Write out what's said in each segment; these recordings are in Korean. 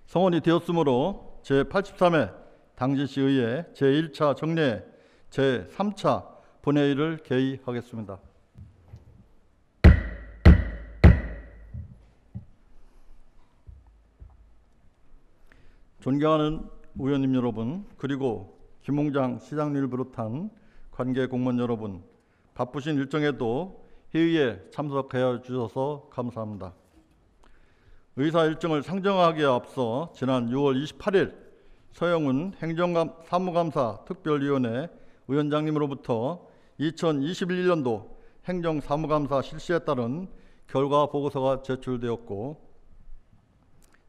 성원이 되었으므로 제83회 당진시의회 제1차 정례 제3차 본회의를 개의하겠습니다. 존경하는 의원님 여러분, 그리고 김홍장 시장님을 비롯한 관계 공무원 여러분, 바쁘신 일정에도 회의에 참석해 주셔서 감사합니다. 의사 일정을 상정하기에 앞서 지난 6월 28일 서영훈 행정사무감사 특별위원회 위원장님으로부터 2021년도 행정사무감사 실시에 따른 결과 보고서가 제출되었고,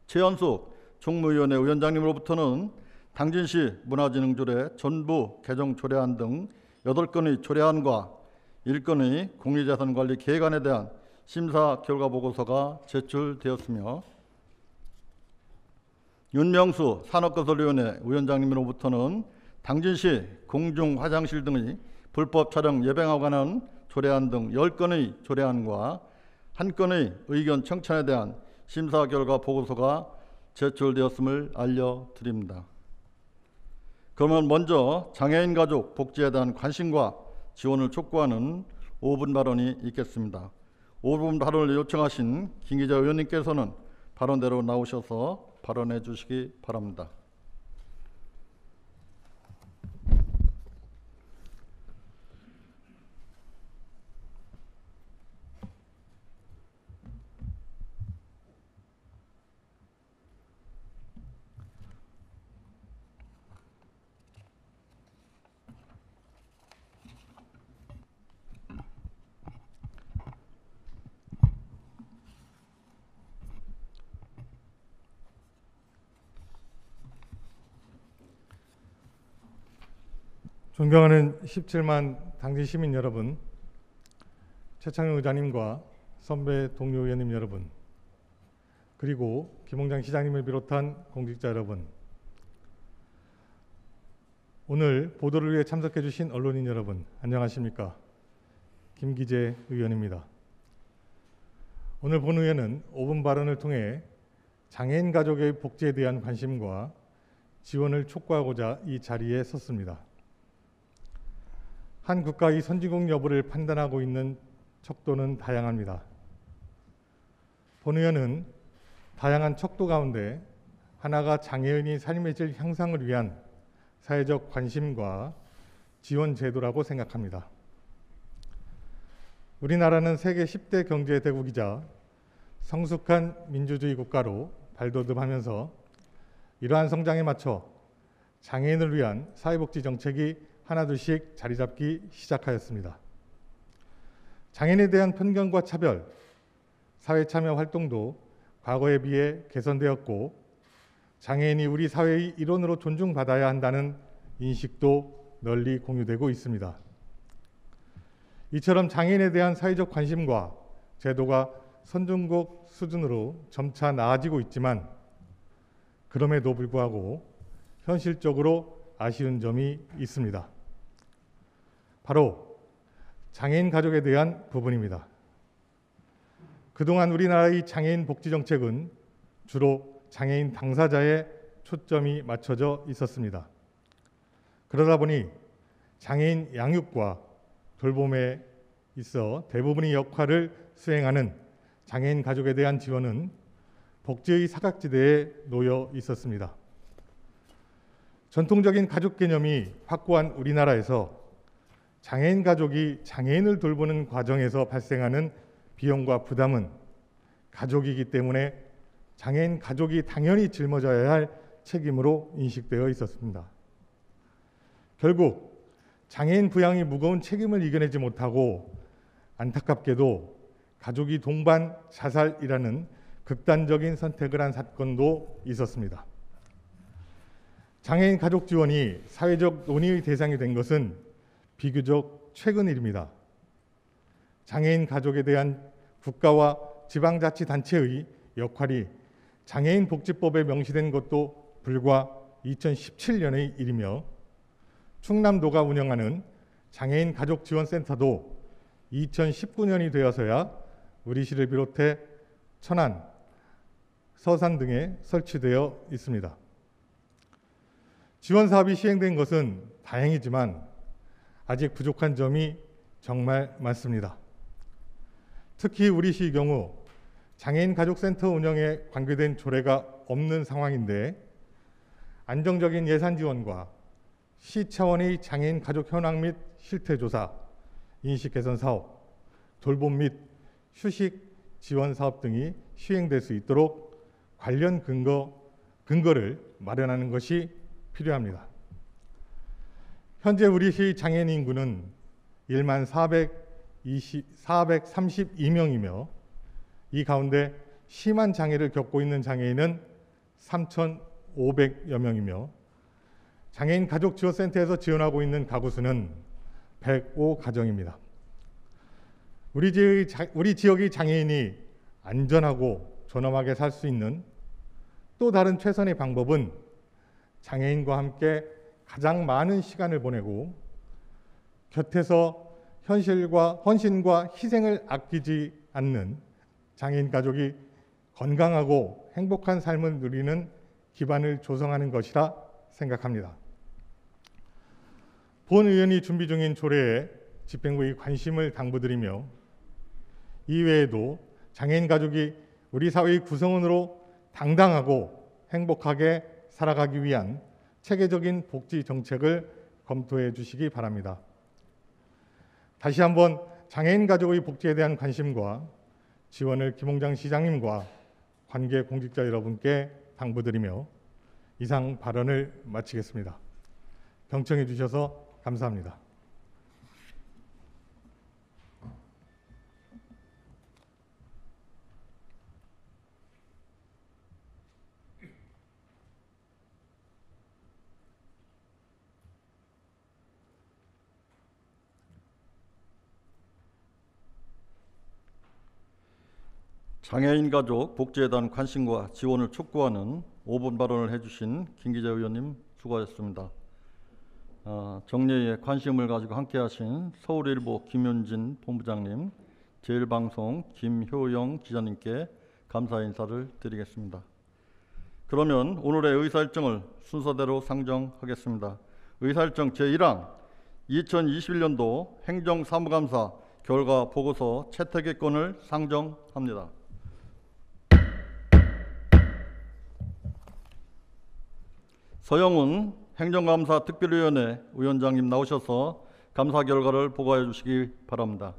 최연숙 총무위원회 위원장님으로부터는 당진시 문화진흥조례 전부 개정 조례안 등 8건의 조례안과 1건의 공유자산관리 계획안에 대한 심사 결과 보고서가 제출되었으며, 윤명수 산업건설위원회 위원장님으로부터는 당진시 공중화장실 등의 불법 촬영 예방에 관한 조례안 등 10건의 조례안과 1건의 의견 청천에 대한 심사 결과 보고서가 제출되었음을 알려드립니다. 그러면 먼저 장애인 가족 복지에 대한 관심과 지원을 촉구하는 5분 발언이 있겠습니다. 5분 발언을 요청하신 김기재 의원님께서는 발언대로 나오셔서 발언해 주시기 바랍니다. 존경하는 17만 당진 시민 여러분, 최창용 의장님과 선배 동료 의원님 여러분, 그리고 김홍장 시장님을 비롯한 공직자 여러분, 오늘 보도를 위해 참석해 주신 언론인 여러분, 안녕하십니까? 김기재 의원입니다. 오늘 본의회는 5분 발언을 통해 장애인 가족의 복지에 대한 관심과 지원을 촉구하고자 이 자리에 섰습니다. 한 국가의 선진국 여부를 판단하고 있는 척도는 다양합니다. 본의원은 다양한 척도 가운데 하나가 장애인의 삶의 질 향상을 위한 사회적 관심과 지원 제도라고 생각합니다. 우리나라는 세계 10대 경제 대국이자 성숙한 민주주의 국가로 발돋움하면서 이러한 성장에 맞춰 장애인을 위한 사회복지 정책이 하나둘씩 자리 잡기 시작하였습니다. 장애인에 대한 편견과 차별, 사회참여 활동도 과거에 비해 개선되었고, 장애인이 우리 사회의 일원으로 존중받아야 한다는 인식도 널리 공유되고 있습니다. 이처럼 장애인에 대한 사회적 관심과 제도가 선진국 수준으로 점차 나아지고 있지만, 그럼에도 불구하고 현실적으로 아쉬운 점이 있습니다. 바로 장애인 가족에 대한 부분입니다. 그동안 우리나라의 장애인 복지 정책은 주로 장애인 당사자에 초점이 맞춰져 있었습니다. 그러다 보니 장애인 양육과 돌봄에 있어 대부분의 역할을 수행하는 장애인 가족에 대한 지원은 복지의 사각지대에 놓여 있었습니다. 전통적인 가족 개념이 확고한 우리나라에서 장애인 가족이 장애인을 돌보는 과정에서 발생하는 비용과 부담은 가족이기 때문에 장애인 가족이 당연히 짊어져야 할 책임으로 인식되어 있었습니다. 결국 장애인 부양이 무거운 책임을 이겨내지 못하고 안타깝게도 가족이 동반 자살이라는 극단적인 선택을 한 사건도 있었습니다. 장애인 가족 지원이 사회적 논의의 대상이 된 것은 비교적 최근 일입니다. 장애인 가족에 대한 국가와 지방자치단체의 역할이 장애인 복지법에 명시된 것도 불과 2017년의 일이며, 충남도가 운영하는 장애인 가족지원센터도 2019년이 되어서야 우리 시를 비롯해 천안, 서산 등에 설치되어 있습니다. 지원 사업이 시행된 것은 다행이지만 아직 부족한 점이 정말 많습니다. 특히 우리 시의 경우 장애인 가족센터 운영에 관계된 조례가 없는 상황인데 안정적인 예산 지원과 시 차원의 장애인 가족 현황 및 실태 조사, 인식 개선 사업, 돌봄 및 휴식 지원 사업 등이 시행될 수 있도록 관련 근거를 마련하는 것이 필요합니다. 현재 우리 시 장애인 인구는 1만 432명이며 이 가운데 심한 장애를 겪고 있는 장애인은 3,500여 명이며 장애인 가족지원센터에서 지원하고 있는 가구 수는 105가정입니다. 우리 지역의 장애인이 안전하고 존엄하게 살 수 있는 또 다른 최선의 방법은 장애인과 함께 가장 많은 시간을 보내고 곁에서 헌신과 희생을 아끼지 않는 장애인 가족이 건강하고 행복한 삶을 누리는 기반을 조성하는 것이라 생각합니다. 본 의원이 준비 중인 조례에 집행부의 관심을 당부드리며 이외에도 장애인 가족이 우리 사회의 구성원으로 당당하고 행복하게 살아가기 위한 체계적인 복지 정책을 검토해 주시기 바랍니다. 다시 한번 장애인 가족의 복지에 대한 관심과 지원을 김홍장 시장님과 관계 공직자 여러분께 당부드리며 이상 발언을 마치겠습니다. 경청해 주셔서 감사합니다. 장애인 가족 복지에 대한 관심과 지원을 촉구하는 5분 발언을 해주신 김기재 의원님 수고하셨습니다. 정례에 관심을 가지고 함께하신 서울일보 김윤진 본부장님, 제일방송 김효영 기자님께 감사 인사를 드리겠습니다. 그러면 오늘의 의사일정을 순서대로 상정하겠습니다. 의사일정 제1항 2021년도 행정사무감사 결과 보고서 채택의 건을 상정합니다. 서영훈 행정감사 특별위원회 위원장님 나오셔서 감사 결과를 보고해 주시기 바랍니다.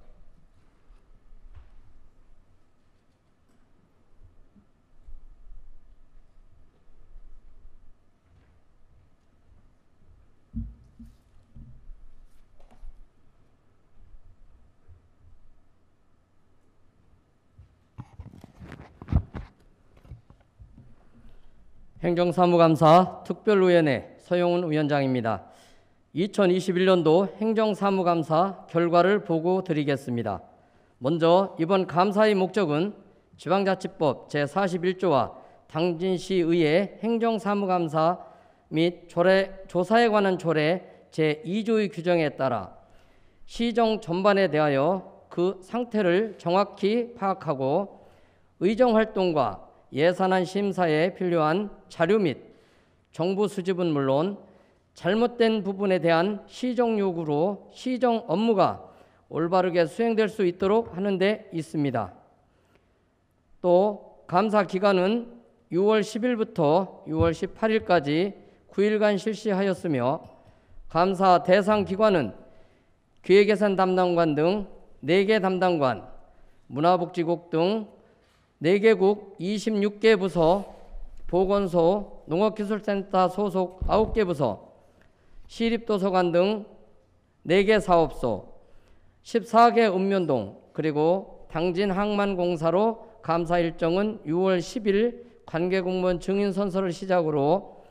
행정사무감사 특별위원회 서영훈 위원장입니다. 2021년도 행정사무감사 결과를 보고 드리겠습니다. 먼저 이번 감사의 목적은 지방자치법 제41조와 당진시의회 행정사무감사 및 조사에 관한 조례 제2조의 규정에 따라 시정 전반에 대하여 그 상태를 정확히 파악하고 의정활동과 예산안 심사에 필요한 자료 및 정보 수집은 물론 잘못된 부분에 대한 시정 요구로 시정 업무가 올바르게 수행될 수 있도록 하는 데 있습니다. 또 감사 기간은 6월 10일부터 6월 18일까지 9일간 실시하였으며 감사 대상 기관은 기획예산 담당관 등 4개 담당관, 문화복지국 등 4개국 26개 부서, 보건소, 농업기술센터 소속 9개 부서, 시립도서관 등 4개 사업소, 14개 읍면동, 그리고 당진항만공사로 감사 일정은 6월 10일 관계공무원 증인선서를 시작으로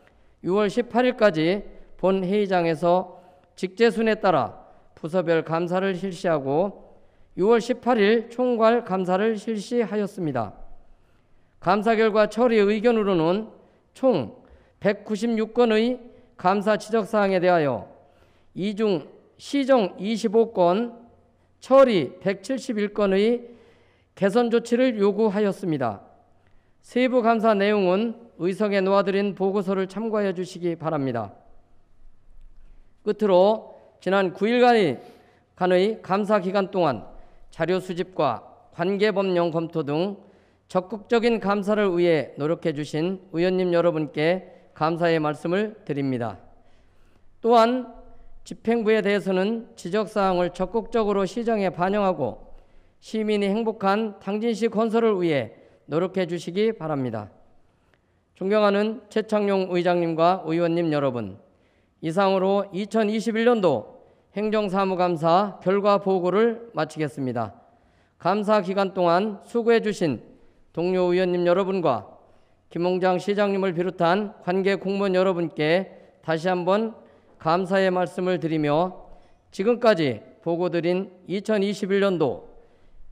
6월 18일까지 본 회의장에서 직제순에 따라 부서별 감사를 실시하고 6월 18일 총괄 감사를 실시하였습니다. 감사 결과 처리 의견으로는 총 196건의 감사 지적사항에 대하여 이 중 시정 25건, 처리 171건의 개선 조치를 요구하였습니다. 세부 감사 내용은 의석에 놓아드린 보고서를 참고해 주시기 바랍니다. 끝으로 지난 9일간의 감사 기간 동안 자료 수집과 관계법령 검토 등 적극적인 감사를 위해 노력해 주신 의원님 여러분께 감사의 말씀을 드립니다. 또한 집행부에 대해서는 지적사항을 적극적으로 시정에 반영하고 시민이 행복한 당진시 건설을 위해 노력해 주시기 바랍니다. 존경하는 최창룡 의장님과 의원님 여러분, 이상으로 2021년도 행정사무감사 결과 보고를 마치겠습니다. 감사 기간 동안 수고해 주신 동료 의원님 여러분과 김홍장 시장님을 비롯한 관계 공무원 여러분께 다시 한번 감사의 말씀을 드리며 지금까지 보고드린 2021년도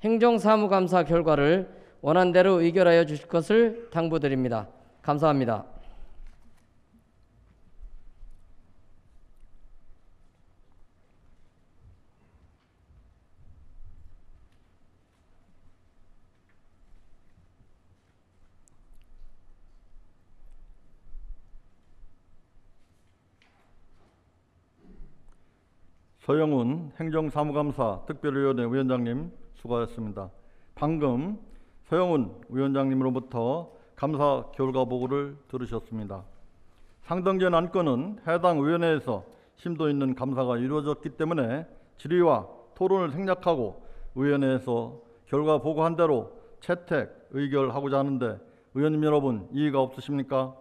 행정사무감사 결과를 원안대로 의결하여 주실 것을 당부드립니다. 감사합니다. 서영훈 행정사무감사 특별위원회 위원장님 수고하셨습니다. 방금 서영훈 위원장님으로부터 감사 결과 보고를 들으셨습니다. 상정된 안건은 해당 위원회에서 심도 있는 감사가 이루어졌기 때문에 질의와 토론을 생략하고 위원회에서 결과 보고한 대로 채택, 의결하고자 하는데 의원님 여러분 이의가 없으십니까?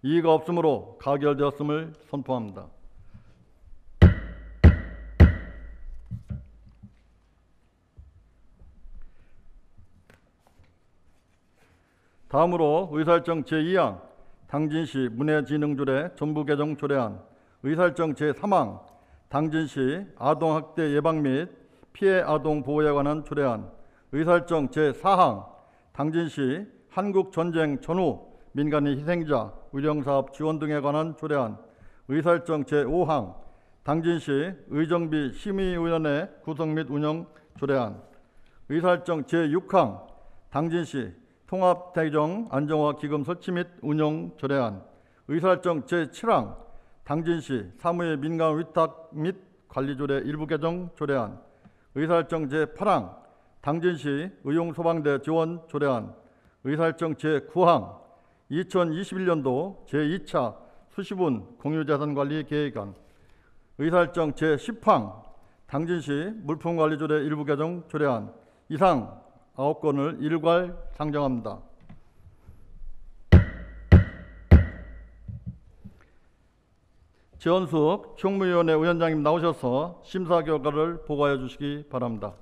이의가 없으므로 가결되었음을 선포합니다. 다음으로 의사일정 제2항 당진시 문해진흥조례 전부개정 조례안, 의사일정 제3항 당진시 아동학대 예방 및 피해 아동 보호에 관한 조례안, 의사일정 제4항 당진시 한국전쟁 전후 민간인 희생자 의료사업 지원 등에 관한 조례안, 의사일정 제5항 당진시 의정비 심의위원회 구성 및 운영 조례안, 의사일정 제6항 당진시 통합대정 안정화 기금 설치 및 운영 조례안, 의사일정 제7항 당진시 사무의 민간 위탁 및 관리조례 일부 개정 조례안, 의사일정 제8항 당진시 의용소방대 지원 조례안, 의사일정 제9항 2021년도 제2차 수시분 공유재산관리 계획안, 의사일정 제10항 당진시 물품관리조례 일부 개정 조례안, 이상 9건을 일괄 상정합니다. 지원숙 총무위원회 위원장님 나오셔서 심사 결과를 보고해 주시기 바랍니다.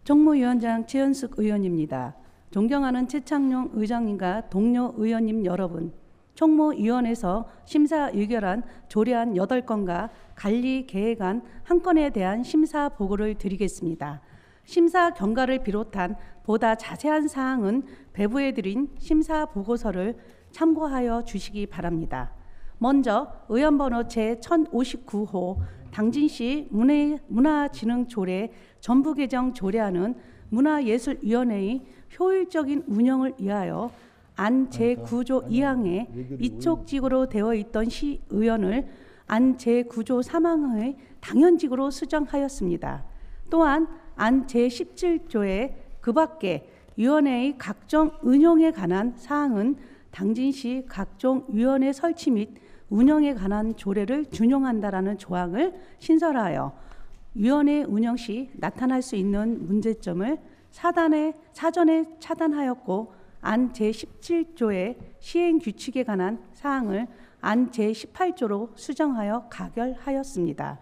총무위원장 최연숙 의원입니다. 존경하는 최창룡 의장님과 동료 의원님 여러분, 총무위원회에서 심사 의결한 조례안 8건과 관리 계획안 1건에 대한 심사 보고를 드리겠습니다. 심사 경과를 비롯한 보다 자세한 사항은 배부해드린 심사 보고서를 참고하여 주시기 바랍니다. 먼저 의원번호 제1059호 당진시 문화진흥조례 전부개정 조례안은 문화예술위원회의 효율적인 운영을 위하여 안 제9조 2항에 이촉직으로 되어 있던 시의원을 안 제9조 3항의 당연직으로 수정하였습니다. 또한 안 제17조에 그 밖에 위원회의 각종 운영에 관한 사항은 당진시 각종 위원회 설치 및 운영에 관한 조례를 준용한다라는 조항을 신설하여 위원회 운영 시 나타날 수 있는 문제점을 사전에 차단하였고, 안 제17조의 시행 규칙에 관한 사항을 안 제18조로 수정하여 가결하였습니다.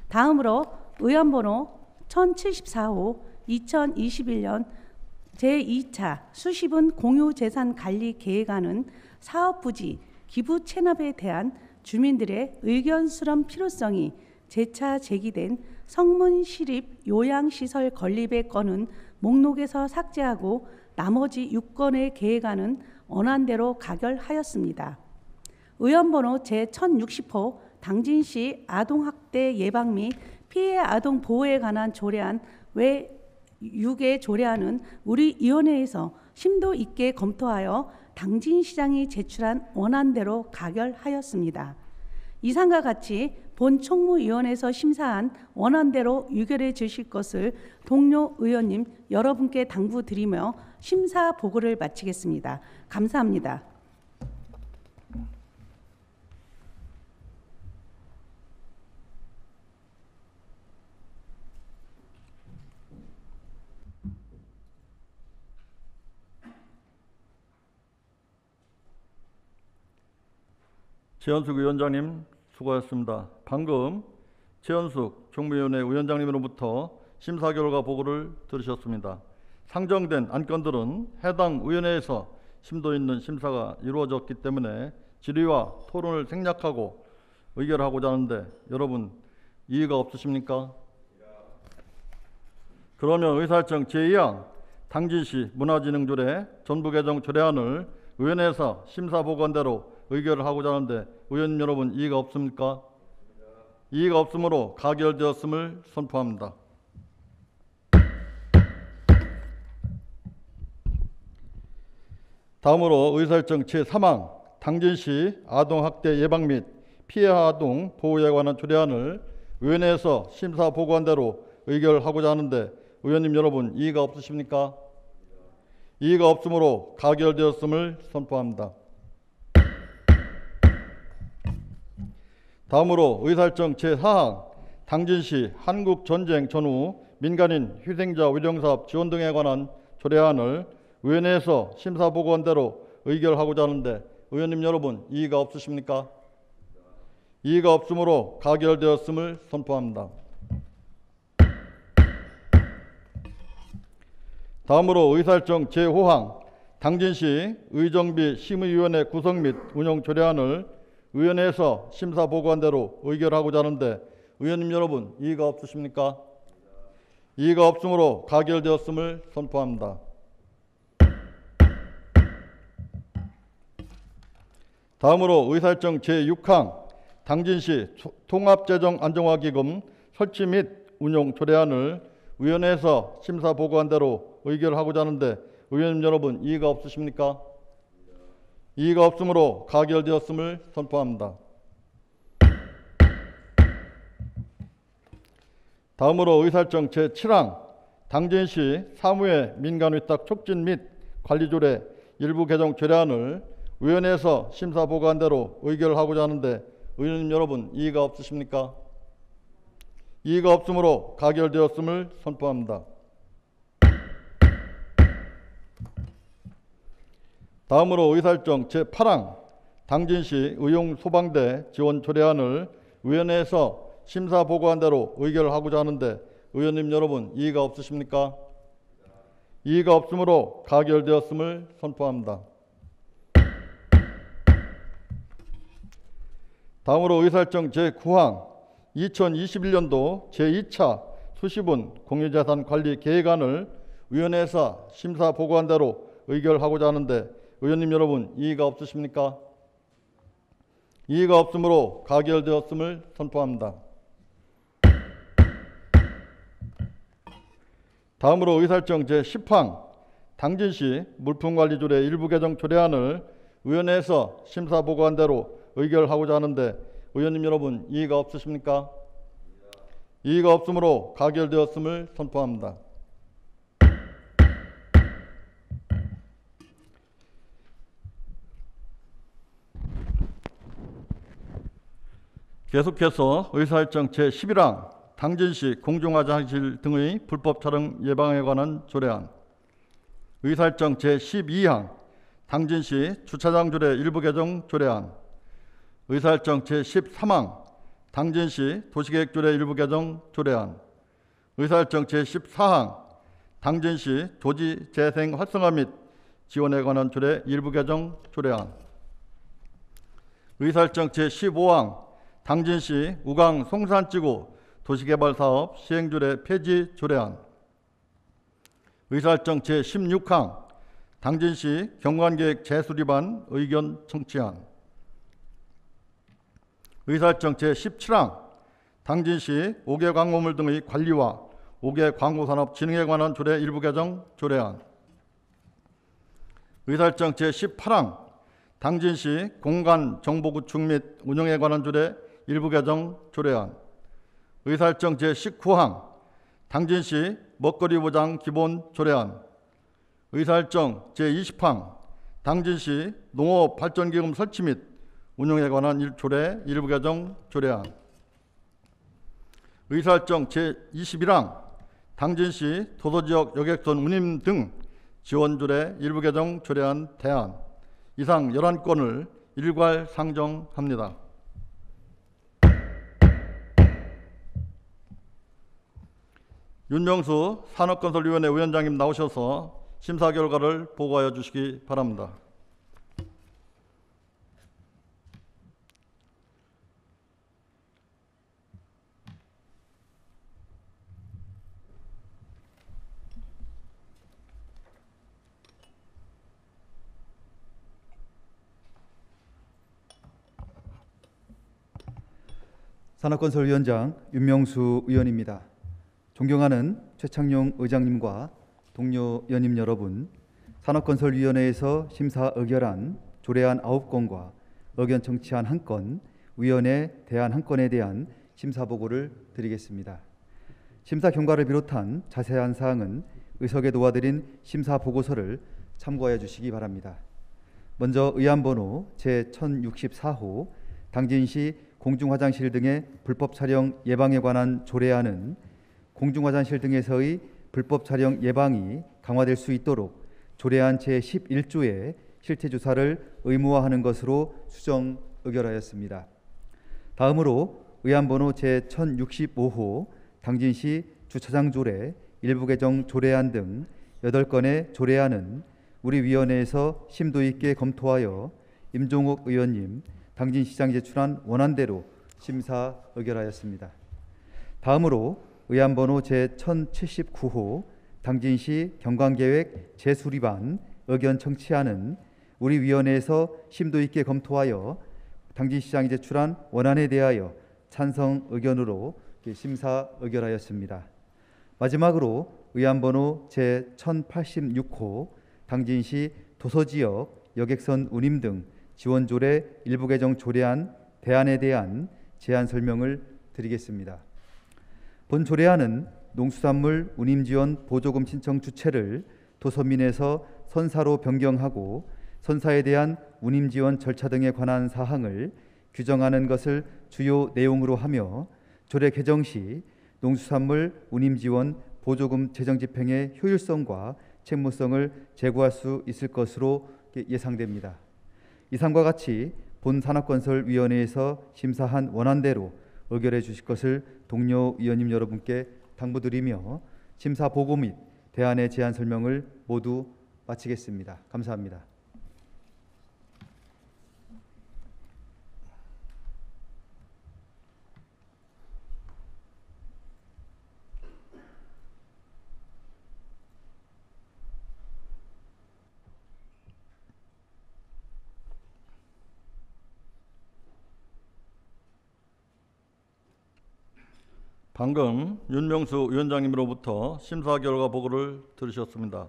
다음으로 의원번호 1074호 2021년 제2차 수시분 공유재산관리 계획안은 사업부지 기부 체납에 대한 주민들의 의견 수렴 필요성이 재차 제기된 성문 시립 요양시설 건립의 건은 목록에서 삭제하고 나머지 6건의 계획안은 원안대로 가결하였습니다. 의원번호 제1060호 당진시 아동학대 예방 및 피해 아동 보호에 관한 조례안 외 6의 조례안은 우리 위원회에서 심도 있게 검토하여 당진시장이 제출한 원안대로 가결하였습니다. 이상과 같이 본 총무위원회에서 심사한 원안대로 의결해 주실 것을 동료 의원님 여러분께 당부드리며 심사 보고를 마치겠습니다. 감사합니다. 최현숙 위원장님 수고하셨습니다. 방금 최현숙 총무위원회 위원장님으로부터 심사 결과 보고를 들으셨습니다. 상정된 안건들은 해당 위원회에서 심도 있는 심사가 이루어졌기 때문에 질의와 토론을 생략하고 의결하고자 하는데 여러분 이의가 없으십니까? 그러면 의사일정 제2항 당진시 문화진흥조례 전부개정 조례안을 위원회에서 심사 보고한대로 의결을 하고자 하는데 의원님 여러분 이의가 없습니까? 이의가 없으므로 가결되었음을 선포합니다. 다음으로 의사일정 제3항 당진시 아동학대 예방 및 피해 아동 보호에 관한 조례안을 위원회에서 심사 보고한 대로 의결하고자 하는데 의원님 여러분 이의가 없으십니까? 이의가 없으므로 가결되었음을 선포합니다. 다음으로 의사일정 제4항 당진시 한국전쟁 전후 민간인 희생자 위령사업 지원 등에 관한 조례안을 위원회에서 심사보고한 대로 의결하고자 하는데 의원님 여러분 이의가 없으십니까? 이의가 없으므로 가결되었음을 선포합니다. 다음으로 의사일정 제5항 당진시 의정비 심의위원회 구성 및 운영 조례안을 위원회에서 심사 보고한 대로 의결하고자 하는데 의원님 여러분 이의가 없으십니까? 이의가 없으므로 가결되었음을 선포합니다. 다음으로 의사일정 제6항 당진시 통합재정 안정화기금 설치 및 운용 조례안을 위원회에서 심사 보고한 대로 의결하고자 하는데 의원님 여러분 이의가 없으십니까? 이의가 없으므로 가결되었음을 선포합니다. 다음으로 의사일정 제7항 당진시 사무회 민간위탁 촉진 및 관리조례 일부 개정 조례안을 위원회에서 심사 보고한 대로 의결하고자 하는데 의원님 여러분 이의가 없으십니까? 이의가 없으므로 가결되었음을 선포합니다. 다음으로 의사일정 제8항 당진시 의용소방대 지원 조례안을 위원회에서 심사 보고한 대로 의결하고자 하는데 의원님 여러분 이의가 없으십니까? 이의가 없으므로 가결되었음을 선포합니다. 다음으로 의사일정 제9항 2021년도 제2차 수시분 공유재산 관리 계획안을 위원회에서 심사 보고한 대로 의결하고자 하는데 의원님 여러분 이의가 없으십니까? 이의가 없으므로 가결되었음을 선포합니다. 다음으로 의사일정 제10항 당진시 물품관리조례 일부 개정 조례안을 위원회에서 심사 보고한 대로 의결하고자 하는데 의원님 여러분 이의가 없으십니까? 이의가 없으므로 가결되었음을 선포합니다. 계속해서 의사일정 제11항 당진시 공중화장실 등의 불법 촬영 예방에 관한 조례안, 의사일정 제12항 당진시 주차장 조례 일부 개정 조례안, 의사일정 제13항 당진시 도시계획 조례 일부 개정 조례안, 의사일정 제14항 당진시 도지 재생 활성화 및 지원에 관한 조례 일부 개정 조례안, 의사일정 제15항 당진시 우강 송산지구 도시개발사업 시행조례 폐지 조례안. 의사일정 제16항 당진시 경관계획 재수립안 의견 청취안. 의사일정 제17항 당진시 5개 광고물 등의 관리와 5개 광고산업 진흥에 관한 조례 일부 개정 조례안. 의사일정 제18항 당진시 공간 정보 구축 및 운영에 관한 조례 일부 개정 조례안. 의사일정 제19항 당진시 먹거리 보장 기본 조례안. 의사일정 제20항 당진시 농업 발전기금 설치 및 운영에 관한 조례 일부 개정 조례안. 의사일정 제21항 당진시 도서지역 여객선 운임 등 지원 조례 일부 개정 조례안 대안. 이상 11건을 일괄 상정합니다. 윤명수 산업건설위원회 위원장님 나오셔서 심사 결과를 보고하여 주시기 바랍니다. 산업건설위원장 윤명수 의원입니다. 존경하는 최창룡 의장님과 동료 의원님 여러분, 산업건설위원회에서 심사 의결한 조례안 9건과 의견 청취안 1건, 위원회 대안 1건에 대한 심사 보고를 드리겠습니다. 심사 경과를 비롯한 자세한 사항은 의석에 놓아드린 심사 보고서를 참고하여 주시기 바랍니다. 먼저 의안번호 제1064호 당진시 공중화장실 등의 불법 촬영 예방에 관한 조례안은 공중화장실 등에서의 불법 촬영 예방이 강화될 수 있도록 조례안 제11조의 실태조사를 의무화하는 것으로 수정 의결하였습니다. 다음으로 의안번호 제1065호 당진시 주차장 조례 일부 개정 조례안 등 8건의 조례안은 우리 위원회에서 심도 있게 검토하여 임종욱 의원님 당진시장이 제출한 원안대로 심사 의결하였습니다. 다음으로 의안번호 제1079호 당진시 경관계획 재수립안 의견 청취안은 우리 위원회에서 심도 있게 검토하여 당진시장이 제출한 원안에 대하여 찬성 의견으로 심사 의결하였습니다. 마지막으로 의안번호 제1086호 당진시 도서지역 여객선 운임 등 지원조례 일부 개정 조례안 대안에 대한 제안 설명을 드리겠습니다. 본 조례안은 농수산물 운임지원 보조금 신청 주체를 도서민에서 선사로 변경하고 선사에 대한 운임지원 절차 등에 관한 사항을 규정하는 것을 주요 내용으로 하며 조례 개정 시 농수산물 운임지원 보조금 재정 집행의 효율성과 책무성을 제고할 수 있을 것으로 예상됩니다. 이상과 같이 본 산업건설위원회에서 심사한 원안대로 의결해 주실 것을 동료 위원님 여러분께 당부드리며 심사 보고 및 대안의 제안 설명을 모두 마치겠습니다. 감사합니다. 방금 윤명수 위원장님으로부터 심사 결과 보고를 들으셨습니다.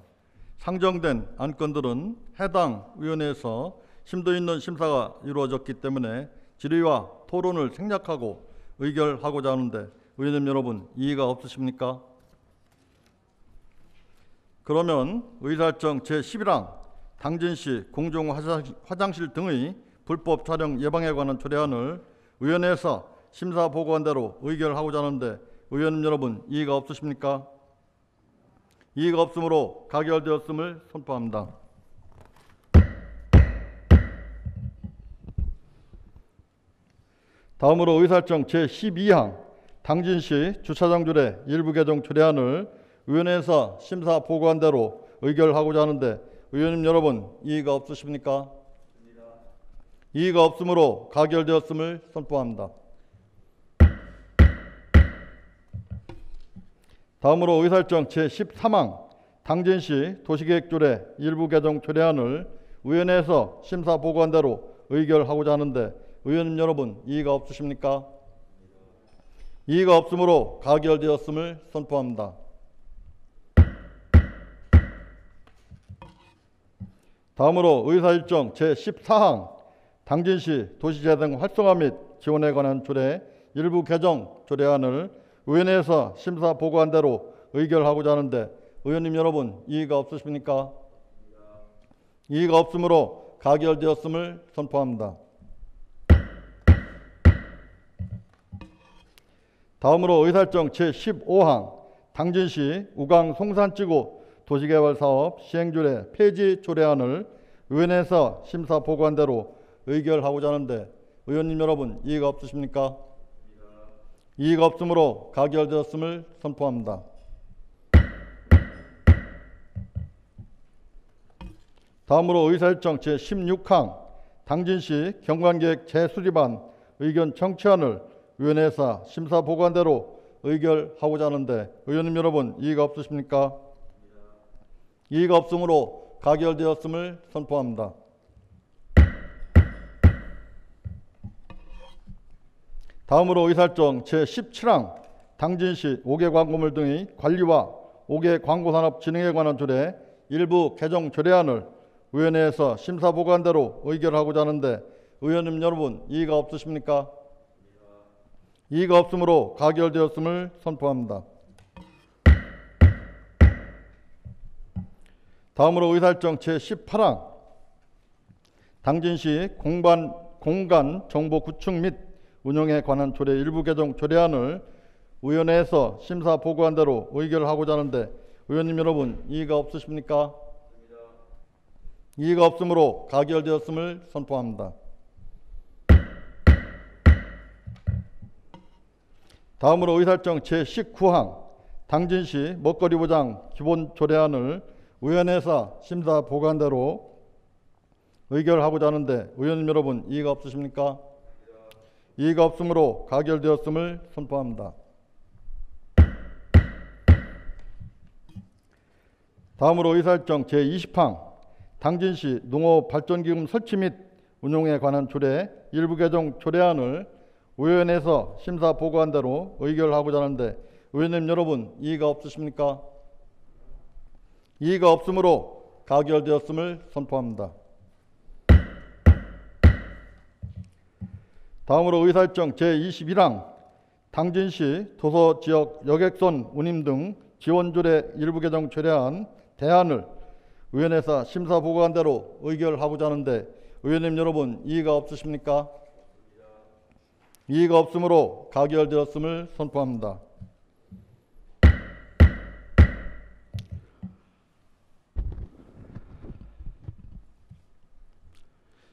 상정된 안건들은 해당 위원회에서 심도 있는 심사가 이루어졌기 때문에 질의와 토론을 생략하고 의결하고자 하는데 의원님 여러분 이의가 없으십니까? 그러면 의사일정 제11항 당진시 공중화장실 등의 불법 촬영 예방에 관한 조례안을 위원회에서 심사 보고한 대로 의결하고자 하는데 의원님 여러분 이의가 없으십니까? 이의가 없으므로 가결되었음을 선포합니다. 다음으로 의사일정 제12항 당진시 주차장 조례 일부 개정 조례안을 위원회에서 심사 보고한 대로 의결하고자 하는데 의원님 여러분 이의가 없으십니까? 이의가 없으므로 가결되었음을 선포합니다. 다음으로 의사일정 제13항 당진시 도시계획조례 일부 개정 조례안을 의원회에서 심사 보고한 대로 의결하고자 하는데 의원님 여러분 이의가 없으십니까? 이의가 없으므로 가결되었음을 선포합니다. 다음으로 의사일정 제14항 당진시 도시재생 활성화 및 지원에 관한 조례 일부 개정 조례안을 의원회에서 심사 보고한 대로 의결하고자 하는데 의원님 여러분 이의가 없으십니까? 이의가 없으므로 가결되었음을 선포합니다. 다음으로 의사일정 제15항 당진시 우강 송산지구 도시개발사업 시행조례 폐지 조례안을 의원회에서 심사 보고한 대로 의결하고자 하는데 의원님 여러분 이의가 없으십니까? 이의가 없으므로 가결되었음을 선포합니다. 다음으로 의사일정 제16항 당진시 경관계획 재수립안 의견 청취안을 의원회에서 심사 보고한 대로 의결하고자 하는데 의원님 여러분 이의가 없으십니까? 이의가 없으므로 가결되었음을 선포합니다. 다음으로 의사일정 제17항 당진시 5개 광고물 등의 관리와 5개 광고산업 진흥에 관한 조례 일부 개정 조례안을 의원회에서 심사 보고한 대로 의결하고자 하는데 의원님 여러분 이의가 없으십니까? 이의가 없으므로 가결되었음을 선포합니다. 다음으로 의사일정 제18항 당진시 공간 정보 구축 및 운영에 관한 조례 일부 개정 조례안을 의원회에서 심사 보고한 대로 의결하고자 하는데 의원님 여러분 이의가 없으십니까? 이의가 없으므로 가결되었음을 선포합니다. 다음으로 의사일정 제19항 당진시 먹거리 보장 기본 조례안을 의원회에서 심사 보고한 대로 의결하고자 하는데 의원님 여러분 이의가 없으십니까? 이의가 없으므로 가결되었음을 선포합니다. 다음으로 의사일정 제20항 당진시 농업발전기금 설치 및 운용에 관한 조례 일부 개정 조례안을 의원회에서 심사 보고한 대로 의결하고자 하는데 의원님 여러분 이의가 없으십니까? 이의가 없으므로 가결되었음을 선포합니다. 다음으로 의사일정 제21항 당진시 도서지역 여객선 운임 등 지원조례 일부 개정 조례안 대안을 의원회에서 심사 보고한 대로 의결하고자 하는데 의원님 여러분 이의가 없으십니까? 이의가 없으므로 가결되었음을 선포합니다.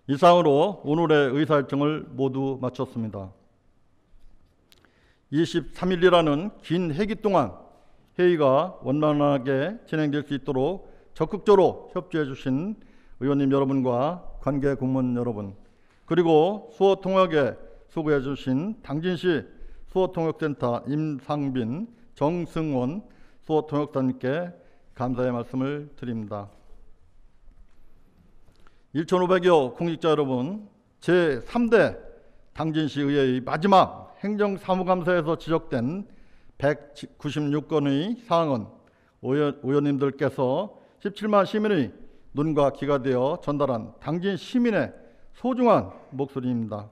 이상으로 오늘의 의사일정을 모두 마쳤습니다. 23일이라는 긴 회기 동안 회의가 원만하게 진행될 수 있도록 적극적으로 협조해 주신 의원님 여러분과 관계 공무원 여러분, 그리고 수어통역에 수고해 주신 당진시 수어통역센터 임상빈, 정승원 수어통역사님께 감사의 말씀을 드립니다. 1,500여 공직자 여러분, 제3대 당진시 의회의 마지막 행정사무감사에서 지적된 196건의 사항은 의원님들께서 17만 시민의 눈과 귀가 되어 전달한 당진 시민의 소중한 목소리입니다.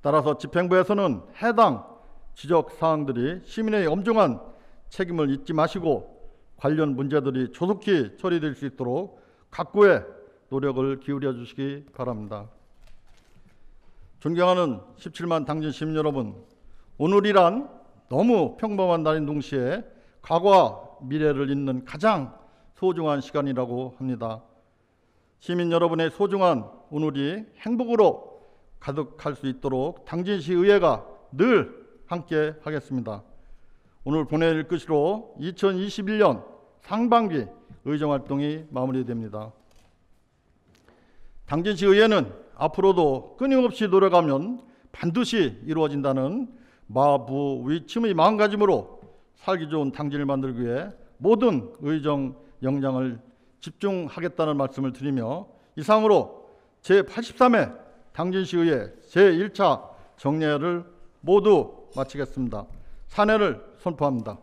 따라서 집행부에서는 해당 지적사항들이 시민의 엄중한 책임을 잊지 마시고 관련 문제들이 조속히 처리될 수 있도록 각고의 노력을 기울여 주시기 바랍니다. 존경하는 17만 당진 시민 여러분, 오늘이란 너무 평범한 날인 동시에 과거와 미래를 잇는 가장 소중한 시간이라고 합니다. 시민 여러분의 소중한 오늘이 행복으로 가득할 수 있도록 당진시 의회가 늘 함께 하겠습니다. 오늘 보낼 끝으로 2021년 상반기 의정활동이 마무리됩니다. 당진시 의회는 앞으로도 끊임없이 노력하면 반드시 이루어진다는 마부위침의 마음가짐으로 살기 좋은 당진을 만들기 위해 모든 의정 역량을 집중하겠다는 말씀을 드리며 이상으로 제83회 당진시의회 제1차 정례를 모두 마치겠습니다. 산회를 선포합니다.